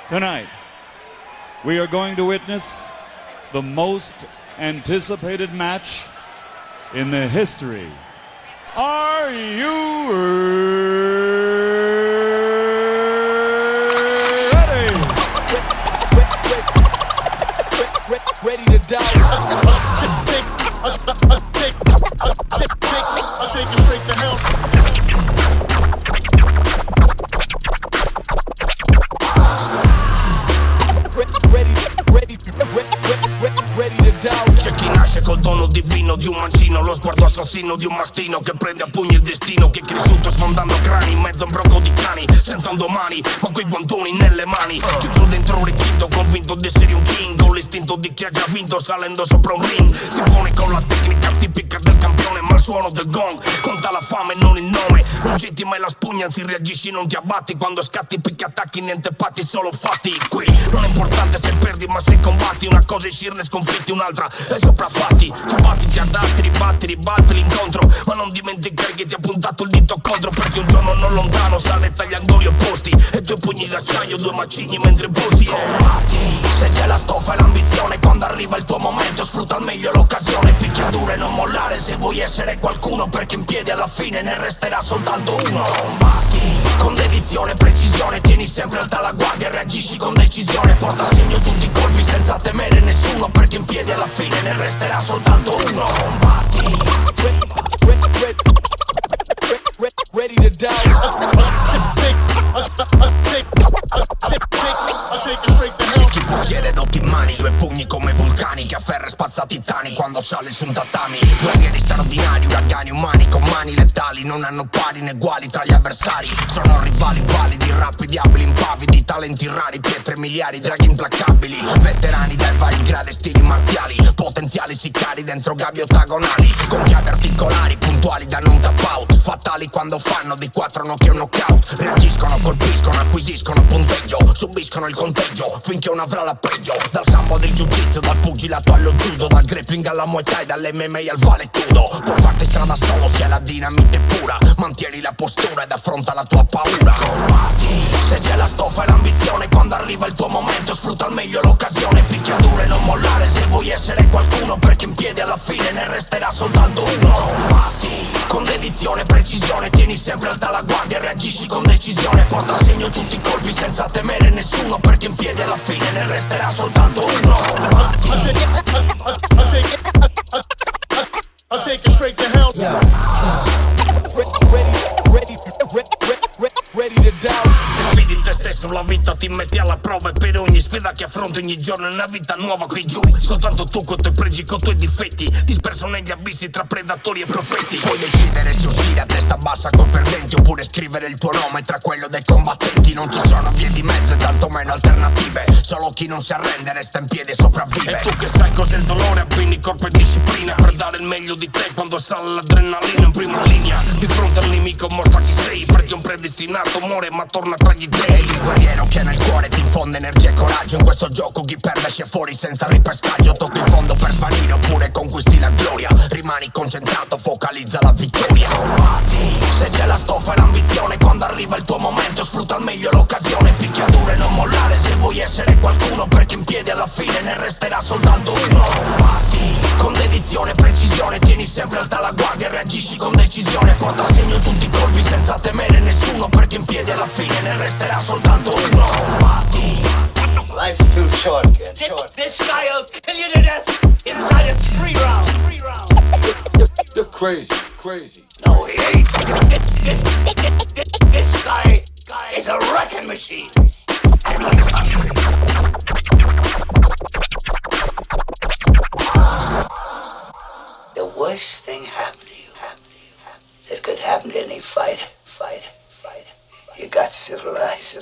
Tonight, we are going to witness the most anticipated match in the history. Are you ready? Ready to die. I'll take you straight to hell. C'è chi nasce col dono divino di un mancino, lo sguardo assassino di un mastino che prende a pugni il destino, che è cresciuto sfondando crani in mezzo a un broco di cani, senza un domani, ma coi guantoni nelle mani, chiuso dentro un recinto, convinto di essere un king, con l'istinto di chi ha già vinto salendo sopra un ring, si pone con la tecnica tipica del campione, ma il suono del gong conta la fame, non il nome, non getti mai la spugna, anzi reagisci, non ti abbatti, quando scatti picchi attacchi, niente patti, solo fatti. Qui non è importante se perdi, ma se combatti, una cosa è uscirne sconfitti, un'altra è sopraffatti. Tu batti, ti adatti, ribatti l'incontro, ma non dimenticare che ti ha puntato il dito contro, perché un giorno non lontano sale tagli angoli opposti e due pugni d'acciaio, due macigni mentre posti. Combatti, se c'è la stoffa e l'ambizione, quando arriva il tuo momento sfrutta al meglio l'occasione, picchia duro e non mollare se vuoi essere qualcuno, perché in piedi alla fine ne resterà soltanto uno. Combatti, con dedizione e precisione, tieni sempre alta la guardia e reagisci con decisione, porta a segno tutti i colpi senza temere nessuno, perché in piedi alla fine ne resterà soltanto uno. Combatti, ready to die. I'll take you straight to hell. chi possiede dotti in mani, due pugni come vulcani che a ferro spazza titani quando sale su un tatami, guerrieri straordinari, uragani umani con mani letali, non hanno pari né uguali tra gli avversari, sono rivali validi, rapidi, abili, impavidi, talenti rari, pietre miliari, draghi implacabili, veterani dai vari gradi e stili marziali, potenziali sicari dentro gabbie ottagonali, con chiavi articolari, puntuali da non tap out, fatali quando fanno di 4 notti e un knockout, reagiscono, colpiscono, acquisiscono punteggio, subiscono il conteggio finché non avrà la peggio, dal sambo del jiu-jitsu, dal pugilato allo judo, dal grappling alla muay thai, dall'MMA al vale tudo, può farti strada solo se la dinamite pura, mantieni la postura ed affronta la tua paura. Combatti, se c'è la stoffa e l'ambizione, quando arriva il tuo momento sfrutta al meglio l'occasione, picchia duro e non mollare se vuoi essere qualcuno, perché in piedi alla fine ne resterà soltanto uno. Combatti, con dedizione e precisione, tieni sempre alta la guardia e reagisci con decisione, porta a segno tutti i colpi senza temere nessuno, perché in piedi alla fine ne resterà soltanto uno. Combatti, I'll take you straight to hell. Ready to die. se sfidi te stesso la vita ti metti alla prova, e per ogni sfida che affronti ogni giorno è una vita nuova qui giù, soltanto tu con i tuoi pregi, con i tuoi difetti, disperso negli abissi tra predatori e profeti, puoi decidere se uscire a testa bassa coi perdenti, oppure scrivere il tuo nome tra quello dei combattenti, non ci sono vie di mezzo e tantomeno alternative, solo chi non si arrende resta in piedi e sopravvive. E tu che sai cos'è il dolore, abbini corpo e disciplina per dare il meglio di te quando sale l'adrenalina in prima linea, di fronte al nemico mostra chi sei, perché un predestinato muore ma torna tra gli dei. Il guerriero che nel cuore ti infonde energia e coraggio, in questo gioco chi perde esce fuori senza ripescaggio, tocchi il fondo per svanire oppure conquisti la gloria, rimani concentrato, focalizza la vittoria. Combatti, se c'è la stoffa e l'ambizione, quando arriva il tuo momento sfrutta al meglio l'occasione, picchia duro e non mollare se vuoi essere qualcuno, perché in piedi alla fine ne resterà soltanto uno. Combatti, con dedizione e precisione, tieni sempre alta la guardia e reagisci con decisione, porta a segno tutti i colpi senza temere nessuno, perché in piedi alla fine ne resterà soltanto uno. Combatti, Life's too short, kid. This guy will kill you to death inside of 3 rounds. 3 rounds. You're crazy. No, he ain't. This guy is a wrecking machine. And he's hungry. The worst thing happened to you, that could happen to any fighter. You got civilized.